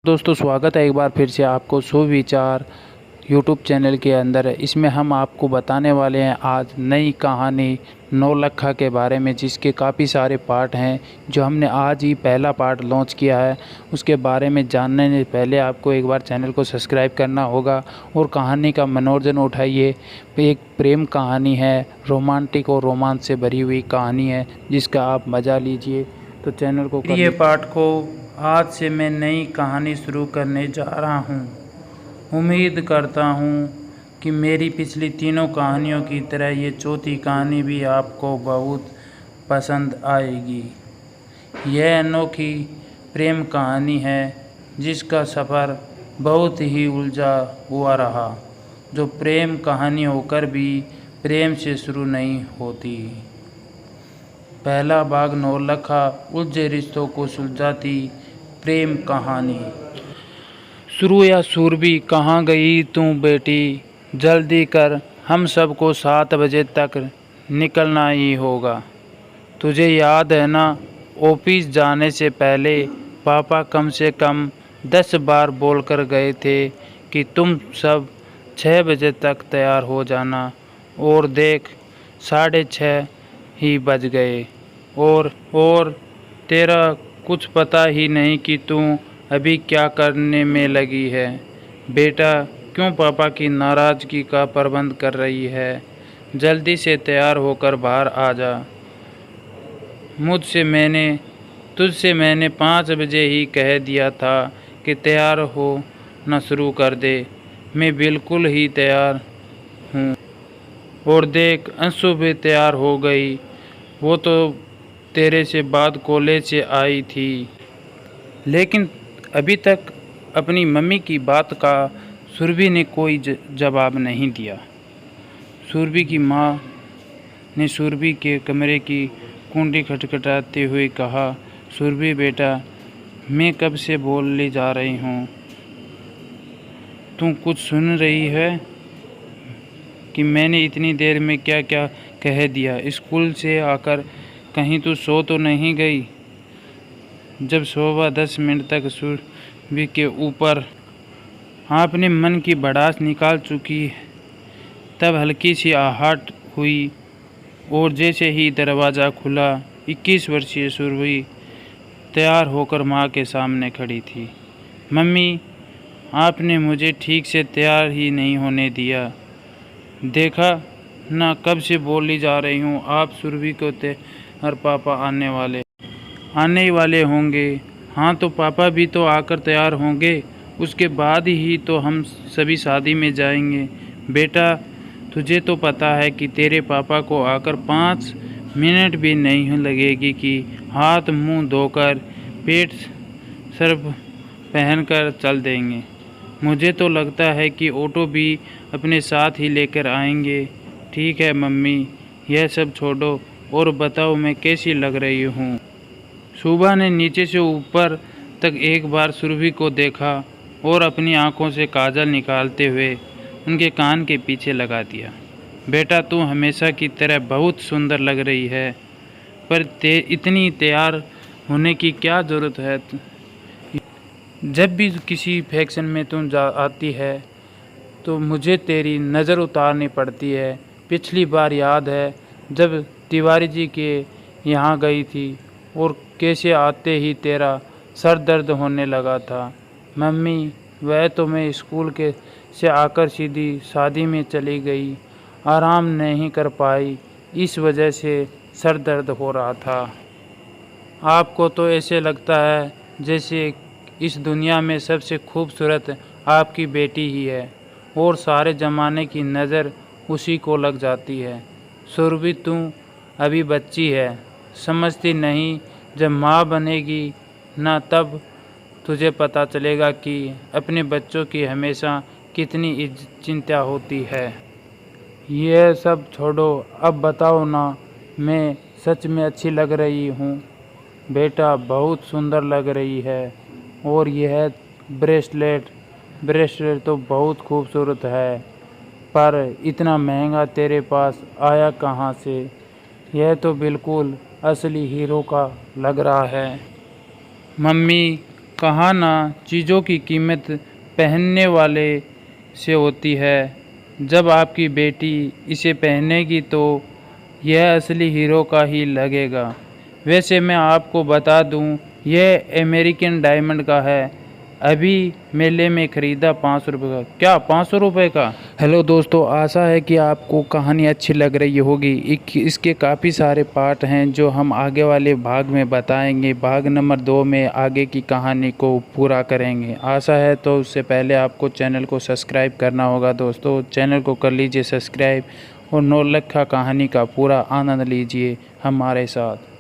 दोस्तों स्वागत है एक बार फिर से आपको सुविचार यूट्यूब चैनल के अंदर। इसमें हम आपको बताने वाले हैं आज नई कहानी नौलखा के बारे में, जिसके काफ़ी सारे पार्ट हैं जो हमने आज ही पहला पार्ट लॉन्च किया है। उसके बारे में जानने से पहले आपको एक बार चैनल को सब्सक्राइब करना होगा और कहानी का मनोरंजन उठाइए। एक प्रेम कहानी है, रोमांटिक और रोमांच से भरी हुई कहानी है, जिसका आप मज़ा लीजिए। तो चैनल को प्रिय पाठ को आज से मैं नई कहानी शुरू करने जा रहा हूँ। उम्मीद करता हूँ कि मेरी पिछली तीनों कहानियों की तरह ये चौथी कहानी भी आपको बहुत पसंद आएगी। यह अनोखी प्रेम कहानी है जिसका सफ़र बहुत ही उलझा हुआ रहा, जो प्रेम कहानी होकर भी प्रेम से शुरू नहीं होती। पहला भाग नौलखा उलझे रिश्तों को सुलझाती प्रेम कहानी। शुरू या सूरबी, कहाँ गई तू बेटी? जल्दी कर, हम सबको 7 बजे तक निकलना ही होगा। तुझे याद है ना, ऑफिस जाने से पहले पापा कम से कम 10 बार बोलकर गए थे कि तुम सब 6 बजे तक तैयार हो जाना। और देख 6:30 ही बज गए और तेरा कुछ पता ही नहीं कि तू अभी क्या करने में लगी है। बेटा, क्यों पापा की नाराज़गी का प्रबंध कर रही है? जल्दी से तैयार होकर बाहर आ जा। तुझसे मैंने 5 बजे ही कह दिया था कि तैयार हो ना शुरू कर दे। मैं बिल्कुल ही तैयार हूँ। और देख, अंशु भी तैयार हो गई। वो तो तेरे से बाद कॉलेज से आई थी, लेकिन अभी तक अपनी मम्मी की बात का सुरभि ने कोई जवाब नहीं दिया। सुरभि की माँ ने सुरभि के कमरे की कुंडी खटखटाते हुए कहा, सुरभि बेटा, मैं कब से बोलने जा रही हूँ, तू कुछ सुन रही है कि मैंने इतनी देर में क्या क्या कह दिया? स्कूल से आकर कहीं तू सो तो नहीं गई? जब 10 तक सुरभि के ऊपर आपने मन की भड़ास निकाल चुकी, तब हल्की सी आहट हुई और जैसे ही दरवाज़ा खुला 21 वर्षीय सुरभि तैयार होकर माँ के सामने खड़ी थी। मम्मी, आपने मुझे ठीक से तैयार ही नहीं होने दिया। देखा ना, कब से बोली जा रही हूँ। आप सुरभि को तैयार पापा आने ही वाले होंगे। हाँ, तो पापा भी तो आकर तैयार होंगे, उसके बाद ही तो हम सभी शादी में जाएंगे। बेटा, तुझे तो पता है कि तेरे पापा को आकर 5 मिनट भी नहीं लगेगी कि हाथ मुंह धोकर पेट सर्फ पहनकर चल देंगे। मुझे तो लगता है कि ऑटो भी अपने साथ ही लेकर आएंगे। ठीक है मम्मी, यह सब छोड़ो और बताओ मैं कैसी लग रही हूँ। सुबह ने नीचे से ऊपर तक एक बार सुरभि को देखा और अपनी आंखों से काजल निकालते हुए उनके कान के पीछे लगा दिया। बेटा, तू हमेशा की तरह बहुत सुंदर लग रही है, पर इतनी तैयार होने की क्या ज़रूरत है? जब भी किसी फंक्शन में तुम आती है तो मुझे तेरी नज़र उतारनी पड़ती है। पिछली बार याद है जब तिवारी जी के यहाँ गई थी और कैसे आते ही तेरा सर दर्द होने लगा था। मम्मी, वह तो मैं स्कूल के से आकर सीधी शादी में चली गई, आराम नहीं कर पाई, इस वजह से सर दर्द हो रहा था। आपको तो ऐसे लगता है जैसे इस दुनिया में सबसे खूबसूरत आपकी बेटी ही है और सारे ज़माने की नज़र उसी को लग जाती है। सुरभि, तू अभी बच्ची है, समझती नहीं। जब माँ बनेगी ना, तब तुझे पता चलेगा कि अपने बच्चों की हमेशा कितनी चिंता होती है। यह सब छोड़ो, अब बताओ ना, मैं सच में अच्छी लग रही हूँ? बेटा, बहुत सुंदर लग रही है। और यह ब्रेसलेट तो बहुत खूबसूरत है, पर इतना महंगा तेरे पास आया कहाँ से? यह तो बिल्कुल असली हीरो का लग रहा है। मम्मी, कहा ना, चीज़ों की कीमत पहनने वाले से होती है। जब आपकी बेटी इसे पहनेगी तो यह असली हीरो का ही लगेगा। वैसे मैं आपको बता दूं, यह अमेरिकन डायमंड का है। अभी मेले में ख़रीदा 500 रुपये का। क्या 500 रुपये का? हेलो दोस्तों, आशा है कि आपको कहानी अच्छी लग रही होगी। इसके काफ़ी सारे पार्ट हैं जो हम आगे वाले भाग में बताएंगे। भाग नंबर 2 में आगे की कहानी को पूरा करेंगे। आशा है तो उससे पहले आपको चैनल को सब्सक्राइब करना होगा। दोस्तों, चैनल को कर लीजिए सब्सक्राइब और नौलखा कहानी का पूरा आनंद लीजिए हमारे साथ।